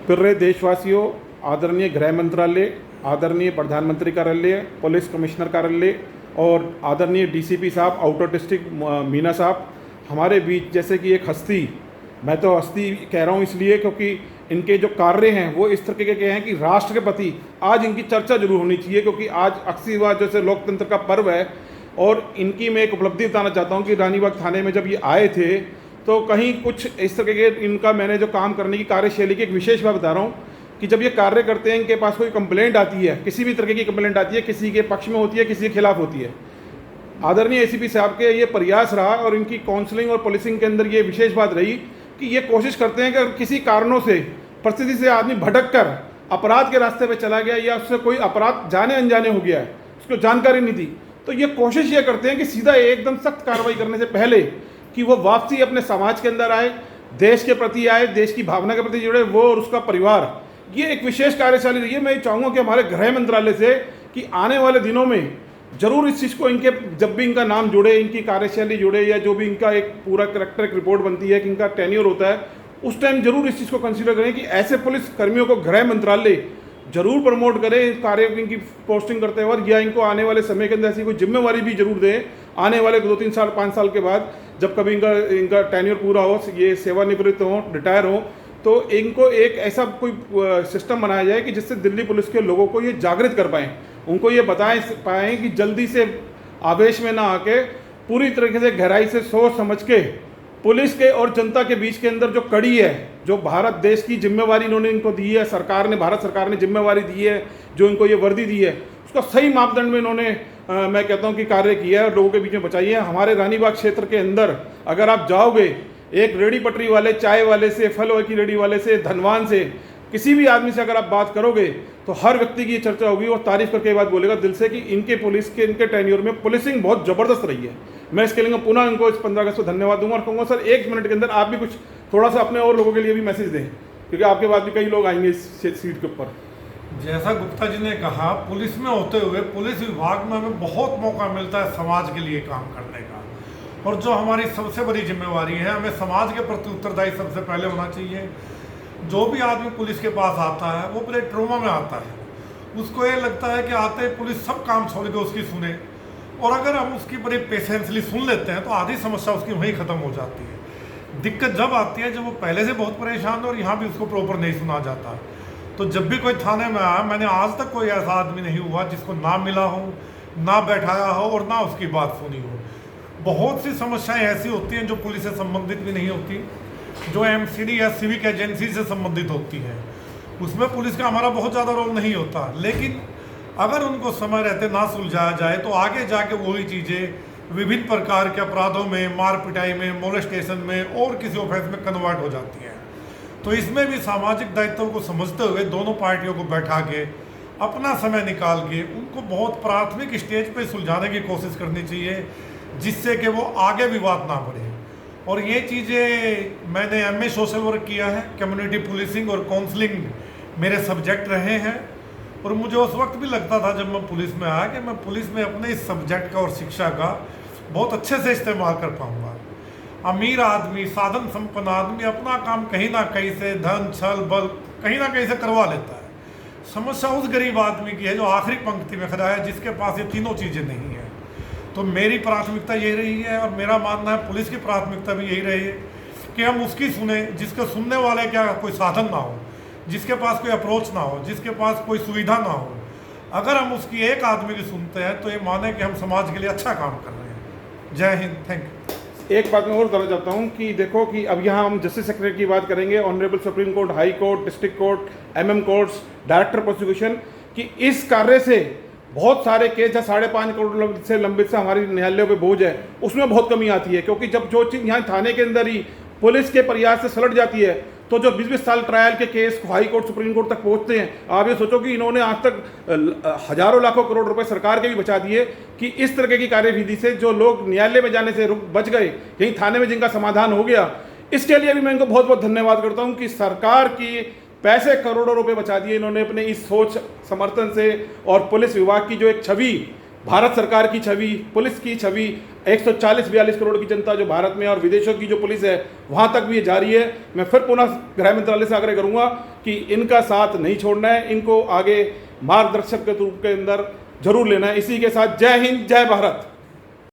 फिर रहे देशवासियों, आदरणीय गृह मंत्रालय, आदरणीय प्रधानमंत्री कार्यालय, पुलिस कमिश्नर कार्यालय और आदरणीय डीसीपी साहब, आउटर डिस्ट्रिक्ट मीना साहब, हमारे बीच जैसे कि एक हस्ती, मैं तो हस्ती कह रहा हूँ इसलिए क्योंकि इनके जो कार्य हैं वो इस तरीके के हैं कि राष्ट्र के प्रति आज इनकी चर्चा जरूर होनी चाहिए, क्योंकि आज 80वां जैसे लोकतंत्र का पर्व है। और इनकी मैं एक उपलब्धि बताना चाहता हूँ कि रानीबाग थाने में जब ये आए थे तो कहीं कुछ इस तरीके के इनका मैंने जो काम करने की कार्यशैली की एक विशेष बात बता रहा हूँ कि जब ये कार्य करते हैं, इनके पास कोई कंप्लेंट आती है, किसी भी तरह की कंप्लेंट आती है, किसी के पक्ष में होती है, किसी के खिलाफ होती है, आदरणीय एसीपी साहब के ये प्रयास रहा और इनकी काउंसलिंग और पुलिसिंग के अंदर ये विशेष बात रही कि ये कोशिश करते हैं कि अगर किसी कारणों से, परिस्थिति से आदमी भटक कर अपराध के रास्ते पे चला गया या उससे कोई अपराध जाने अनजाने हो गया है, उसको जानकारी नहीं दी, तो ये कोशिश ये करते हैं कि सीधा एकदम सख्त कार्रवाई करने से पहले कि वो वापसी अपने समाज के अंदर आए, देश के प्रति आए, देश की भावना के प्रति जुड़े, वो और उसका परिवार। ये एक विशेष कार्यशैली रही है। मैं चाहूँगा कि हमारे गृह मंत्रालय से कि आने वाले दिनों में जरूर इस चीज़ को, इनके जब भी इनका नाम जुड़े, इनकी कार्यशैली जुड़े या जो भी इनका एक पूरा करेक्टर एक रिपोर्ट बनती है कि इनका टेन्योर होता है, उस टाइम जरूर इस चीज़ को कंसीडर करें कि ऐसे पुलिस कर्मियों को गृह मंत्रालय जरूर प्रमोट करें कार्य की पोस्टिंग करते हुए, या इनको आने वाले समय के अंदर ऐसी कोई जिम्मेवारी भी जरूर दें आने वाले 2-3 साल 5 साल के बाद, जब कभी इनका टेन्योर पूरा हो, ये सेवानिवृत्त हो, रिटायर हो, तो इनको एक ऐसा कोई सिस्टम बनाया जाए कि जिससे दिल्ली पुलिस के लोगों को ये जागृत कर पाएँ, उनको ये बताएं पाएँ कि जल्दी से आवेश में ना आके पूरी तरीके से गहराई से सोच समझ के पुलिस के और जनता के बीच के अंदर जो कड़ी है, जो भारत देश की जिम्मेवारी इन्होंने इनको दी है, सरकार ने, भारत सरकार ने जिम्मेवारी दी है, जो इनको ये वर्दी दी है, उसका सही मापदंड में इन्होंने मैं कहता हूँ कि कार्य किया है और लोगों के बीच में बचाई है। हमारे रानीबाग क्षेत्र के अंदर अगर आप जाओगे, एक रेडी पटरी वाले, चाय वाले से, फल की रेडी वाले से, धनवान से, किसी भी आदमी से अगर आप बात करोगे तो हर व्यक्ति की ये चर्चा होगी और तारीफ करके ये बात बोलेगा दिल से कि इनके पुलिस के, इनके टेन्योर में पुलिसिंग बहुत ज़बरदस्त रही है। मैं इसके लिए पुनः इनको इस 15 अगस्त को धन्यवाद दूंगा और कहूँगा सर 1 मिनट के अंदर आप भी कुछ थोड़ा सा अपने और लोगों के लिए भी मैसेज दें, क्योंकि आपके बाद भी कई लोग आएंगे इस सीट के ऊपर। जैसा गुप्ता जी ने कहा, पुलिस में होते हुए पुलिस विभाग में हमें बहुत मौका मिलता है समाज के लिए काम करने का, और जो हमारी सबसे बड़ी जिम्मेवारी है, हमें समाज के प्रति उत्तरदायी सबसे पहले होना चाहिए। जो भी आदमी पुलिस के पास आता है वो बड़े ट्रोमा में आता है, उसको ये लगता है कि आते ही पुलिस सब काम छोड़ के उसकी सुने, और अगर हम उसकी बड़ी पेशेंसली सुन लेते हैं तो आधी समस्या उसकी वहीं ख़त्म हो जाती है। दिक्कत जब आती है जब वो पहले से बहुत परेशान है और यहाँ भी उसको प्रॉपर नहीं सुना जाता। तो जब भी कोई थाने में आया, मैंने आज तक कोई ऐसा आदमी नहीं हुआ जिसको ना मिला हो, ना बैठाया हो और ना उसकी बात सुनी हो। बहुत सी समस्याएं ऐसी होती हैं जो पुलिस से संबंधित भी नहीं होती, जो एमसीडी या सिविक एजेंसी से संबंधित होती हैं, उसमें पुलिस का हमारा बहुत ज़्यादा रोल नहीं होता। लेकिन अगर उनको समय रहते ना सुलझाया जाए तो आगे जाके वही चीज़ें विभिन्न प्रकार के अपराधों में, मार पिटाई में, मोलेस्टेशन में और किसी ऑफेंस में कन्वर्ट हो जाती हैं। तो इसमें भी सामाजिक दायित्वों को समझते हुए दोनों पार्टियों को बैठा के अपना समय निकाल के उनको बहुत प्राथमिक स्टेज पे सुलझाने की कोशिश करनी चाहिए, जिससे कि वो आगे विवाद ना बढ़े। और ये चीज़ें मैंने एमए सोशल वर्क किया है, कम्युनिटी पुलिसिंग और काउंसलिंग मेरे सब्जेक्ट रहे हैं, और मुझे उस वक्त भी लगता था जब मैं पुलिस में आया कि मैं पुलिस में अपने इस सब्जेक्ट का और शिक्षा का बहुत अच्छे से इस्तेमाल कर पाऊँगा। अमीर आदमी, साधन संपन्न आदमी अपना काम कहीं ना कहीं से धन, छल, बल कहीं ना कहीं से करवा लेता है। समस्या उस गरीब आदमी की है जो आखिरी पंक्ति में खड़ा है, जिसके पास ये तीनों चीज़ें नहीं हैं। तो मेरी प्राथमिकता यही रही है और मेरा मानना है पुलिस की प्राथमिकता भी यही रही है कि हम उसकी सुने जिसके सुनने वाले क्या कोई साधन ना हो, जिसके पास कोई अप्रोच ना हो, जिसके पास कोई सुविधा ना हो। अगर हम उसकी एक आदमी की सुनते हैं तो ये माने कि हम समाज के लिए अच्छा काम कर रहे हैं। जय हिंद, थैंक यू। एक बात मैं और बताना चाहता हूँ कि देखो कि अब यहाँ हम जस्टिस सेक्रेटरी की बात करेंगे, honourable supreme court, high court, district court, MM courts, director prosecution, कि इस कार्य से बहुत सारे केस जहाँ 5.5 करोड़ से लंबित से हमारी न्यायालयों पे बोझ है, उसमें बहुत कमी आती है। क्योंकि जब जो चीज़ यहाँ थाने के अंदर ही पुलिस के प्रयास से सलट जाती है तो जो 20-20 साल ट्रायल के case high court, supreme court तक पहुँचते हैं। आप ये सोचो कि इन्होंने आज तक हजारों लाखों करोड़ रुपए सरकार के भी बचा दिए कि इस तरह की कार्यविधि से जो लोग न्यायालय में जाने से बच गए, यहीं थाने में जिनका समाधान हो गया, इसके लिए भी मैं इनको बहुत बहुत धन्यवाद करता हूँ कि सरकार की पैसे करोड़ों रुपए बचा दिए इन्होंने अपने इस सोच समर्थन से। और पुलिस विभाग की जो एक छवि भारत सरकार की छवि, पुलिस की छवि, 140-42 करोड़ की जनता जो भारत में और विदेशों की जो पुलिस है वहाँ तक भी ये जारी है। मैं फिर पुनः गृह मंत्रालय से आग्रह करूँगा कि इनका साथ नहीं छोड़ना है, इनको आगे मार्गदर्शक के रूप के अंदर जरूर लेना है। इसी के साथ जय हिंद, जय भारत।